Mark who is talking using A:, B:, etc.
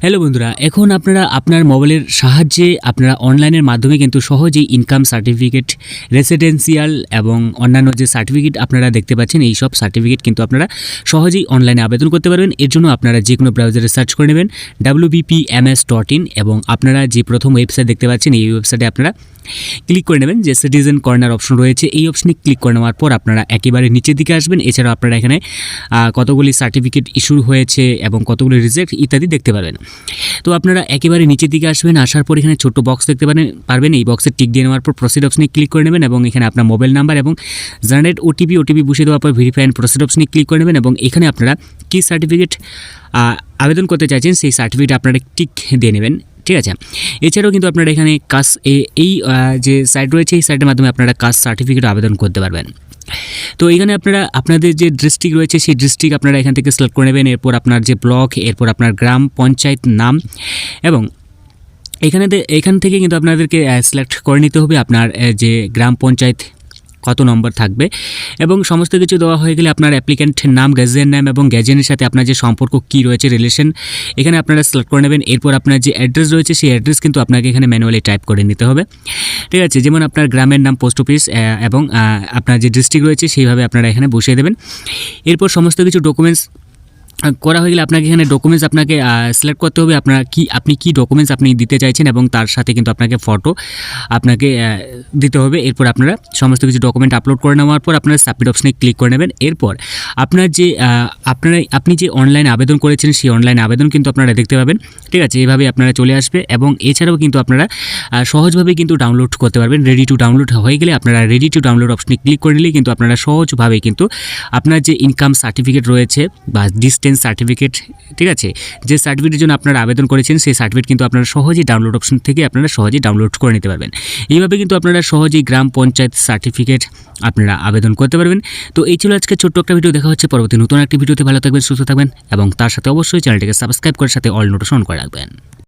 A: Hello বন্ধুরা, এখন আপনারা আপনার মোবাইলের সাহায্যে আপনারা অনলাইনের মাধ্যমে কিন্তু সহজেই ইনকাম সার্টিফিকেট, রেসিডেন্সিয়াল এবং অন্যান্য যে সার্টিফিকেট আপনারা দেখতে পাচ্ছেন, এই সব সার্টিফিকেট কিন্তু আপনারা সহজেই অনলাইনে আবেদন করতে পারবেন। এর জন্য আপনারা যে কোনো ব্রাউজারে সার্চ করে নেবেন wbpms.in এবং আপনারা যে প্রথম ওয়েবসাইট দেখতে পাচ্ছেন এই ওয়েবসাইটে আপনারা ক্লিক করে নেবেন। যে সিটিজেন কর্নার অপশন রয়েছে এই অপশনে ক্লিক করে নেওয়ার পর আপনারা একেবারে নিচের দিকে আসবেন। এছাড়াও আপনারা এখানে কতগুলি সার্টিফিকেট ইস্যু হয়েছে এবং কতগুলি রিজেক্ট ইত্যাদি দেখতে পারবেন। তো আপনারা একেবারে নিচের দিকে আসবেন, আসার পর এখানে ছোট্ট বক্স দেখতে পারবেন। এই বক্সে টিক দিয়ে নেওয়ার পর প্রসিড অপশনে ক্লিক করে নেবেন এবং এখানে আপনার মোবাইল নাম্বার এবং জেনারেট ওটিপি বসিয়ে দেওয়ার পর ভেরিফাই অ্যান্ড প্রসিড অপশনে ক্লিক করে নেবেন এবং এখানে আপনারা কী সার্টিফিকেট আবেদন করতে চাইছেন সেই সার্টিফিকেট আপনারা টিক দিয়ে নেবেন। ঠিক আছে। এছাড়াও কিন্তু আপনারা এখানে কাস্ট এই যে সাইট রয়েছে এই সাইটের মাধ্যমে আপনারা কাস্ট সার্টিফিকেট আবেদন করতে পারবেন। তো এখানে আপনারা আপনাদের যে ডিস্ট্রিক্ট রয়েছে সেই ডিস্ট্রিক্ট আপনারা এখান থেকে সিলেক্ট করে নেবেন। এরপর আপনার যে ব্লক, এরপর আপনার গ্রাম পঞ্চায়েত নাম এবং এখান থেকে কিন্তু আপনাদেরকে সিলেক্ট করে নিতে হবে আপনার যে গ্রাম পঞ্চায়েত কত নম্বর থাকবে এবং সমস্ত কিছু দেওয়া হয়ে গেলে আপনার অ্যাপ্লিক্যান্টের নাম, গ্যাজিয়ান নাম এবং গ্যাজিয়ানের সাথে আপনার যে সম্পর্ক কী রয়েছে, রিলেশন, এখানে আপনারা সিলেক্ট করে নেবেন। এরপর আপনার যে অ্যাড্রেস রয়েছে সেই অ্যাড্রেস কিন্তু আপনাকে এখানে ম্যানুয়ালি টাইপ করে নিতে হবে। ঠিক আছে। যেমন আপনার গ্রামের নাম পোস্ট অফিস এবং আপনার যে ডিস্ট্রিক্ট রয়েছে সেইভাবে আপনারা এখানে বসিয়ে দেবেন। এরপর সমস্ত কিছু ডকুমেন্টস করা হয়ে গেলে আপনাকে এখানে ডকুমেন্টস আপনাকে সিলেক্ট করতে হবে আপনি কি ডকুমেন্টস আপনি দিতে চাইছেন এবং তার সাথে কিন্তু আপনাকে ফটো আপনাকে দিতে হবে। এরপর আপনারা সমস্ত কিছু ডকুমেন্ট আপলোড করে নেওয়ার পর আপনারা সাবমিট অপশনে ক্লিক করে নেবেন। এরপর আপনার যে আপনি যে অনলাইনে আবেদন করেছেন সেই অনলাইনে আবেদন কিন্তু আপনারা দেখতে পাবেন। ঠিক আছে। এইভাবে আপনারা চলে আসবে এবং এছাড়াও কিন্তু আপনারা সহজভাবে কিন্তু ডাউনলোড করতে পারবেন। রেডি টু ডাউনলোড হয়ে গেলে আপনারা রেডি টু ডাউনলোড অপশনে ক্লিক করে নিলেই কিন্তু আপনারা সহজভাবে কিন্তু আপনার যে ইনকাম সার্টিফিকেট রয়েছে বা ডিস্টেন্স সার্টিফিকেট, ঠিক আছে, যে সার্টিফিকেটের জন্য আপনারা আবেদন করেছেন সেই সার্টিফিকেট কিন্তু আপনারা সহজেই ডাউনলোড অপশন থেকে আপনারা সহজেই ডাউনলোড করে নিতে পারবেন। এইভাবে কিন্তু আপনারা সহজেই গ্রাম পঞ্চায়েত সার্টিফিকেট আপনারা আবেদন করতে পারবেন। তো এই ছিল আজকে ছোট্ট একটা ভিডিও। দেখা হচ্ছে পরবর্তী নতুন একটি ভিডিওতে। ভালো থাকবেন, সুস্থ থাকবেন এবং তার সাথে অবশ্যই চ্যানেলটিকে সাবস্ক্রাইব করে সাথে অল নোটিফিকেশন অন করে রাখবেন।